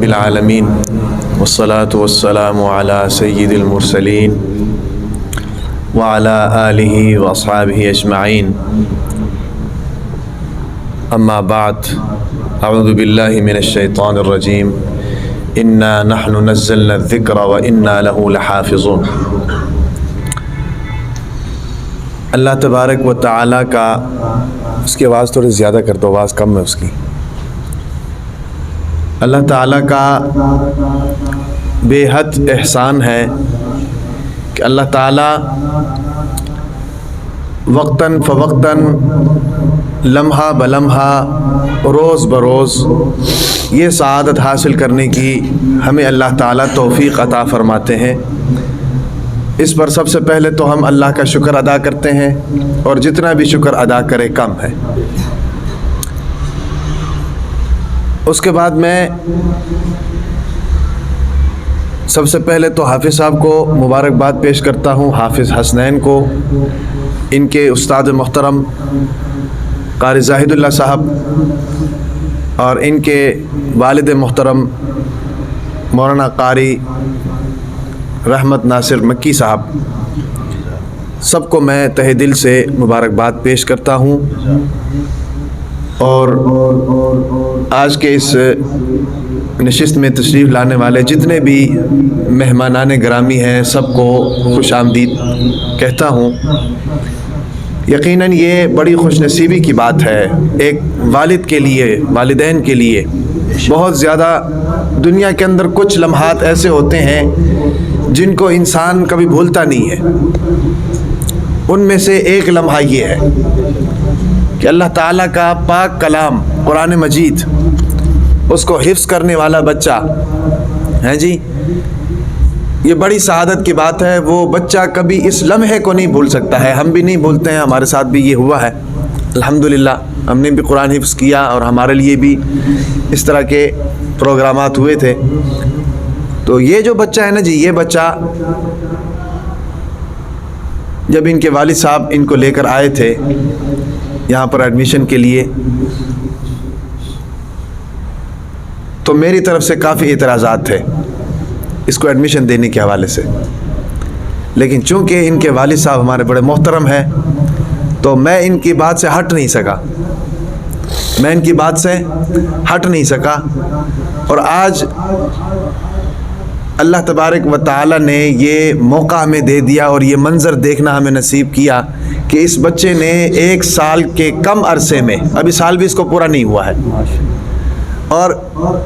العالمین والصلاة والسلام علی سید المرسلین وعلی آلہ واصحابہ اجمعین اما بعد اعوذ باللہ من الشیطان الرجیم انا نحن نزلنا الذکر وانا لہ لحافظون۔ اللہ تبارک و تعالیٰ کا، اس کی آواز تھوڑی زیادہ کر دو، آواز کم ہے اس کی۔ اللہ تعالیٰ کا بے حد احسان ہے کہ اللہ تعالیٰ وقتاً فوقتاً، لمحہ بلمحہ، روز بروز یہ سعادت حاصل کرنے کی ہمیں اللہ تعالیٰ توفیق عطا فرماتے ہیں۔ اس پر سب سے پہلے تو ہم اللہ کا شکر ادا کرتے ہیں، اور جتنا بھی شکر ادا کرے کم ہے۔ اس کے بعد میں سب سے پہلے تو حافظ صاحب کو مبارکباد پیش کرتا ہوں، حافظ حسنین کو، ان کے استاد محترم قاری زاہد اللہ صاحب اور ان کے والد محترم مولانا قاری رحمت ناصر مکی صاحب، سب کو میں تہہ دل سے مبارکباد پیش کرتا ہوں۔ اور آج کے اس نشست میں تشریف لانے والے جتنے بھی مہمانان گرامی ہیں، سب کو خوش آمدید کہتا ہوں۔ یقیناً یہ بڑی خوش نصیبی کی بات ہے ایک والد کے لیے، والدین کے لیے۔ بہت زیادہ دنیا کے اندر کچھ لمحات ایسے ہوتے ہیں جن کو انسان کبھی بھولتا نہیں ہے۔ ان میں سے ایک لمحہ یہ ہے کہ اللہ تعالیٰ کا پاک کلام قرآن مجید، اس کو حفظ کرنے والا بچہ ہے جی، یہ بڑی سعادت کی بات ہے۔ وہ بچہ کبھی اس لمحے کو نہیں بھول سکتا ہے، ہم بھی نہیں بھولتے ہیں، ہمارے ساتھ بھی یہ ہوا ہے الحمدللہ۔ ہم نے بھی قرآن حفظ کیا اور ہمارے لیے بھی اس طرح کے پروگرامات ہوئے تھے۔ تو یہ جو بچہ ہے نا جی، یہ بچہ جب ان کے والد صاحب ان کو لے کر آئے تھے یہاں پر ایڈمیشن کے لیے، تو میری طرف سے کافی اعتراضات تھے اس کو ایڈمیشن دینے کے حوالے سے، لیکن چونکہ ان کے والد صاحب ہمارے بڑے محترم ہیں تو میں ان کی بات سے ہٹ نہیں سکا، اور آج اللہ تبارک و تعالیٰ نے یہ موقع ہمیں دے دیا اور یہ منظر دیکھنا ہمیں نصیب کیا کہ اس بچے نے 1 سال کے کم عرصے میں، ابھی سال بھی اس کو پورا نہیں ہوا ہے، اور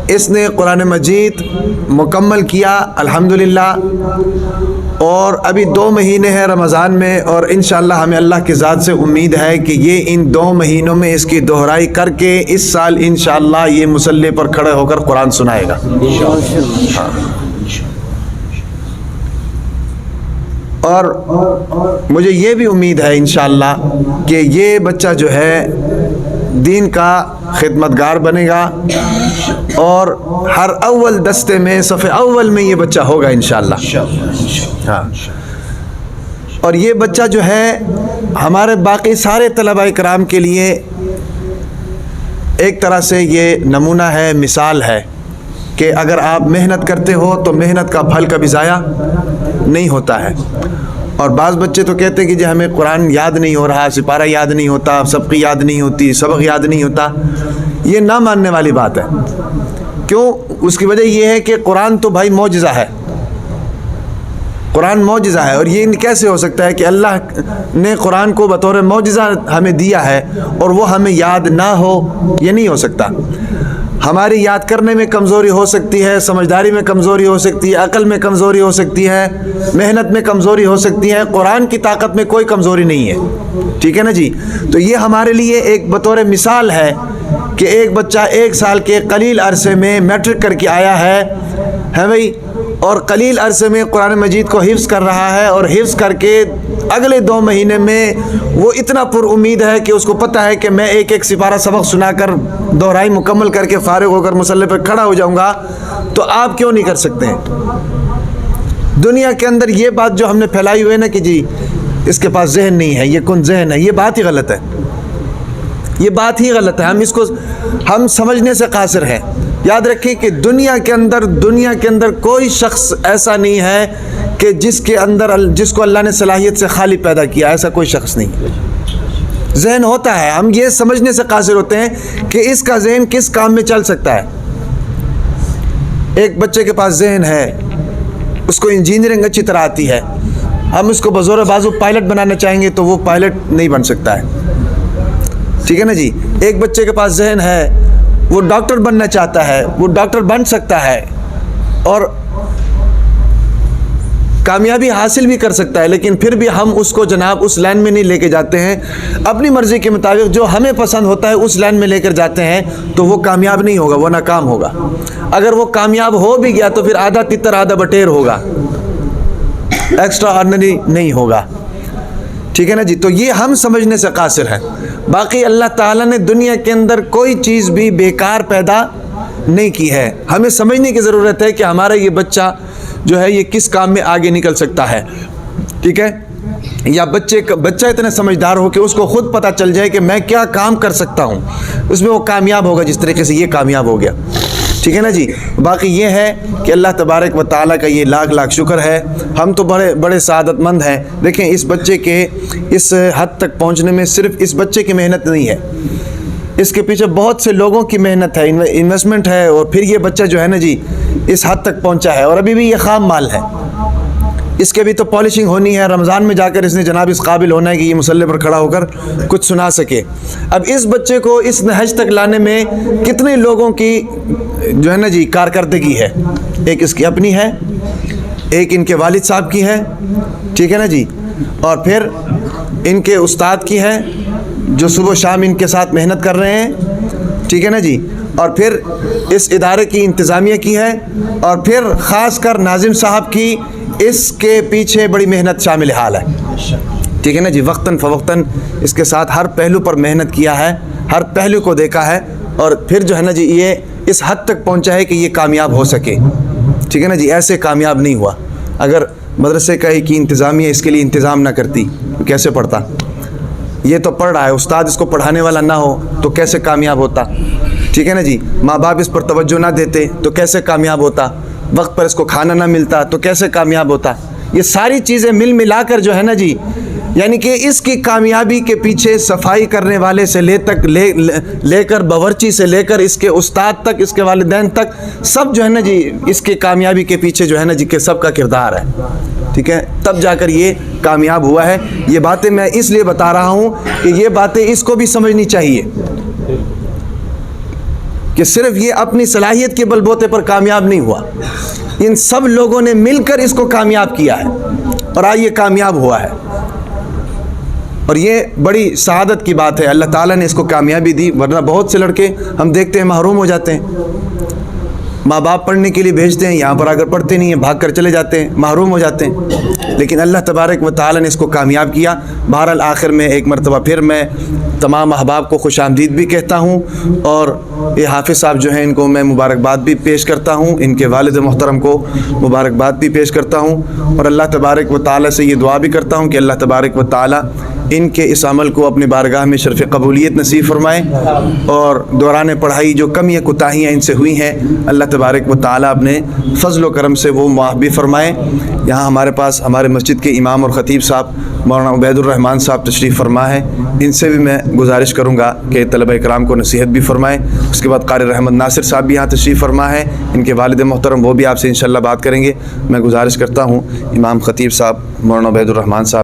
اس نے قرآن مجید مکمل کیا الحمدللہ۔ اور ابھی 2 مہینے ہیں رمضان میں، اور انشاءاللہ ہمیں اللہ کی ذات سے امید ہے کہ یہ ان 2 مہینوں میں اس کی دہرائی کر کے اس سال انشاءاللہ یہ مصلی پر کھڑے ہو کر قرآن سنائے گا۔ اور مجھے یہ بھی امید ہے انشاءاللہ کہ یہ بچہ جو ہے دین کا خدمتگار بنے گا، اور ہر اول دستے میں، صف اول میں یہ بچہ ہوگا انشاءاللہ۔ ہاں، اور یہ بچہ جو ہے ہمارے باقی سارے طلباء کرام کے لیے ایک طرح سے یہ نمونہ ہے، مثال ہے کہ اگر آپ محنت کرتے ہو تو محنت کا پھل کبھی ضائع نہیں ہوتا ہے۔ اور بعض بچے تو کہتے ہیں کہ جی ہمیں قرآن یاد نہیں ہو رہا، سپارہ یاد نہیں ہوتا، سبق یاد نہیں ہوتی، سبق یاد نہیں ہوتا۔ یہ نہ ماننے والی بات ہے۔ کیوں؟ اس کی وجہ یہ ہے کہ قرآن تو بھائی معجزہ ہے، قرآن معجزہ ہے، اور یہ کیسے ہو سکتا ہے کہ اللہ نے قرآن کو بطور معجزہ ہمیں دیا ہے اور وہ ہمیں یاد نہ ہو؟ یہ نہیں ہو سکتا۔ ہماری یاد کرنے میں کمزوری ہو سکتی ہے، سمجھداری میں کمزوری ہو سکتی ہے، عقل میں کمزوری ہو سکتی ہے، محنت میں کمزوری ہو سکتی ہے، قرآن کی طاقت میں کوئی کمزوری نہیں ہے، ٹھیک ہے نا جی۔ تو یہ ہمارے لیے ایک بطور مثال ہے کہ ایک بچہ 1 سال کے قلیل عرصے میں میٹرک کر کے آیا ہے بھائی، اور قلیل عرصے میں قرآن مجید کو حفظ کر رہا ہے، اور حفظ کر کے اگلے 2 مہینے میں وہ اتنا پر امید ہے کہ اس کو پتہ ہے کہ میں ایک سپارہ سبق سنا کر دہرائی مکمل کر کے فارغ ہو کر مصلی پہ کھڑا ہو جاؤں گا۔ تو آپ کیوں نہیں کر سکتے ہیں؟ دنیا کے اندر یہ بات جو ہم نے پھیلائی ہوئی ہے نا کہ جی اس کے پاس ذہن نہیں ہے، یہ کن ذہن ہے، یہ بات ہی غلط ہے، یہ بات ہی غلط ہے۔ ہم اس کو ہم سمجھنے سے قاصر ہیں، یاد رکھیں کہ دنیا کے اندر کوئی شخص ایسا نہیں ہے کہ جس کو اللہ نے صلاحیت سے خالی پیدا کیا، ایسا کوئی شخص نہیں۔ ذہن ہوتا ہے، ہم یہ سمجھنے سے قاصر ہوتے ہیں کہ اس کا ذہن کس کام میں چل سکتا ہے۔ ایک بچے کے پاس ذہن ہے، اس کو انجینئرنگ اچھی طرح آتی ہے، ہم اس کو بزور بازو پائلٹ بنانا چاہیں گے تو وہ پائلٹ نہیں بن سکتا ہے، ٹھیک ہے نا جی۔ ایک بچے کے پاس ذہن ہے، وہ ڈاکٹر بننا چاہتا ہے، وہ ڈاکٹر بن سکتا ہے اور کامیابی حاصل بھی کر سکتا ہے، لیکن پھر بھی ہم اس کو جناب اس لائن میں نہیں لے کے جاتے ہیں، اپنی مرضی کے مطابق جو ہمیں پسند ہوتا ہے اس لائن میں لے کر جاتے ہیں، تو وہ کامیاب نہیں ہوگا، وہ ناکام ہوگا۔ اگر وہ کامیاب ہو بھی گیا تو پھر آدھا تتر آدھا بٹیر ہوگا، ایکسٹرا آرڈنری نہیں ہوگا، ٹھیک ہے نا جی۔ تو یہ ہم سمجھنے سے قاصر ہیں۔ باقی اللہ تعالیٰ نے دنیا کے اندر کوئی چیز بھی بیکار پیدا نہیں کی ہے۔ ہمیں سمجھنے کی ضرورت ہے کہ ہمارا یہ بچہ جو ہے یہ کس کام میں آگے نکل سکتا ہے، ٹھیک ہے، یا بچہ اتنا سمجھدار ہو کہ اس کو خود پتہ چل جائے کہ میں کیا کام کر سکتا ہوں، اس میں وہ کامیاب ہوگا جس طریقے سے یہ کامیاب ہو گیا، ٹھیک ہے نا جی۔ باقی یہ ہے کہ اللہ تبارک و تعالیٰ کا یہ لاکھ لاکھ شکر ہے، ہم تو بڑے سعادت مند ہیں۔ دیکھیں اس بچے کے اس حد تک پہنچنے میں صرف اس بچے کی محنت نہیں ہے، اس کے پیچھے بہت سے لوگوں کی محنت ہے، انویسٹمنٹ ہے، اور پھر یہ بچہ جو ہے نا جی اس حد تک پہنچا ہے، اور ابھی بھی یہ خام مال ہے، اس کے بھی تو پالشنگ ہونی ہے، رمضان میں جا کر اس نے جناب اس قابل ہونا ہے کہ یہ مصلی پر کھڑا ہو کر کچھ سنا سکے۔ اب اس بچے کو اس نہج تک لانے میں کتنے لوگوں کی جو ہے نا جی کارکردگی ہے، ایک اس کی اپنی ہے، ایک ان کے والد صاحب کی ہے، ٹھیک ہے نا جی، اور پھر ان کے استاد کی ہے جو صبح و شام ان کے ساتھ محنت کر رہے ہیں، ٹھیک ہے نا جی، اور پھر اس ادارے کی انتظامیہ کی ہے، اور پھر خاص کر ناظم صاحب کی اس کے پیچھے بڑی محنت شامل حال ہے، ٹھیک ہے نا جی۔ وقتاً فوقتاً اس کے ساتھ ہر پہلو پر محنت کیا ہے، ہر پہلو کو دیکھا ہے، اور پھر جو ہے نا جی یہ اس حد تک پہنچا ہے کہ یہ کامیاب ہو سکے، ٹھیک ہے نا جی۔ ایسے کامیاب نہیں ہوا، اگر مدرسے کی انتظامیہ اس کے لیے انتظام نہ کرتی تو کیسے پڑھتا؟ یہ تو پڑھ رہا ہے، استاد اس کو پڑھانے والا نہ ہو تو کیسے کامیاب ہوتا، ٹھیک ہے نا جی۔ ماں باپ اس پر توجہ نہ دیتے تو کیسے کامیاب ہوتا، وقت پر اس کو کھانا نہ ملتا تو کیسے کامیاب ہوتا۔ یہ ساری چیزیں ملا کر جو ہے نا جی، یعنی کہ اس کی کامیابی کے پیچھے صفائی کرنے والے سے لے کر باورچی سے لے کر اس کے استاد تک، اس کے والدین تک، سب جو ہے نا جی اس کی کامیابی کے پیچھے جو ہے نا جی کہ سب کا کردار ہے، ٹھیک ہے، تب جا کر یہ کامیاب ہوا ہے۔ یہ باتیں میں اس لیے بتا رہا ہوں کہ یہ باتیں اس کو بھی سمجھنی چاہیے کہ صرف یہ اپنی صلاحیت کے بل بوتے پر کامیاب نہیں ہوا، ان سب لوگوں نے مل کر اس کو کامیاب کیا ہے، اور آج یہ کامیاب ہوا ہے، اور یہ بڑی سعادت کی بات ہے۔ اللہ تعالیٰ نے اس کو کامیابی دی، ورنہ بہت سے لڑکے ہم دیکھتے ہیں محروم ہو جاتے ہیں، ماں باپ پڑھنے کے لیے بھیجتے ہیں، یہاں پر اگر پڑھتے نہیں ہیں بھاگ کر چلے جاتے ہیں، محروم ہو جاتے ہیں، لیکن اللہ تبارک و تعالیٰ نے اس کو کامیاب کیا۔ بہرحال آخر میں ایک مرتبہ پھر میں تمام احباب کو خوش آمدید بھی کہتا ہوں، اور یہ حافظ صاحب جو ہیں ان کو میں مبارکباد بھی پیش کرتا ہوں، ان کے والد محترم کو مبارکباد بھی پیش کرتا ہوں، اور اللہ تبارک و تعالیٰ سے یہ دعا بھی کرتا ہوں کہ اللہ تبارک و تعالیٰ ان کے اس عمل کو اپنی بارگاہ میں شرف قبولیت نصیب فرمائے، اور دوران پڑھائی جو کمیاں کوتاہیاں ان سے ہوئی ہیں اللہ تبارک و تعالیٰ اپنے فضل و کرم سے وہ معاف بھی فرمائے۔ یہاں ہمارے پاس ہمارے مسجد کے امام اور خطیب صاحب مولانا عبید الرحمن صاحب تشریف فرما ہے، ان سے بھی میں گزارش کروں گا کہ طلبہ اکرام کو نصیحت بھی فرمائیں۔ اس کے بعد قاری رحمت ناصر صاحب بھی یہاں تشریف فرما ہے، ان کے والد محترم، وہ بھی آپ سے انشاءاللہ بات کریں گے۔ میں گزارش کرتا ہوں امام خطیب صاحب مولانا عبید الرحمن صاحب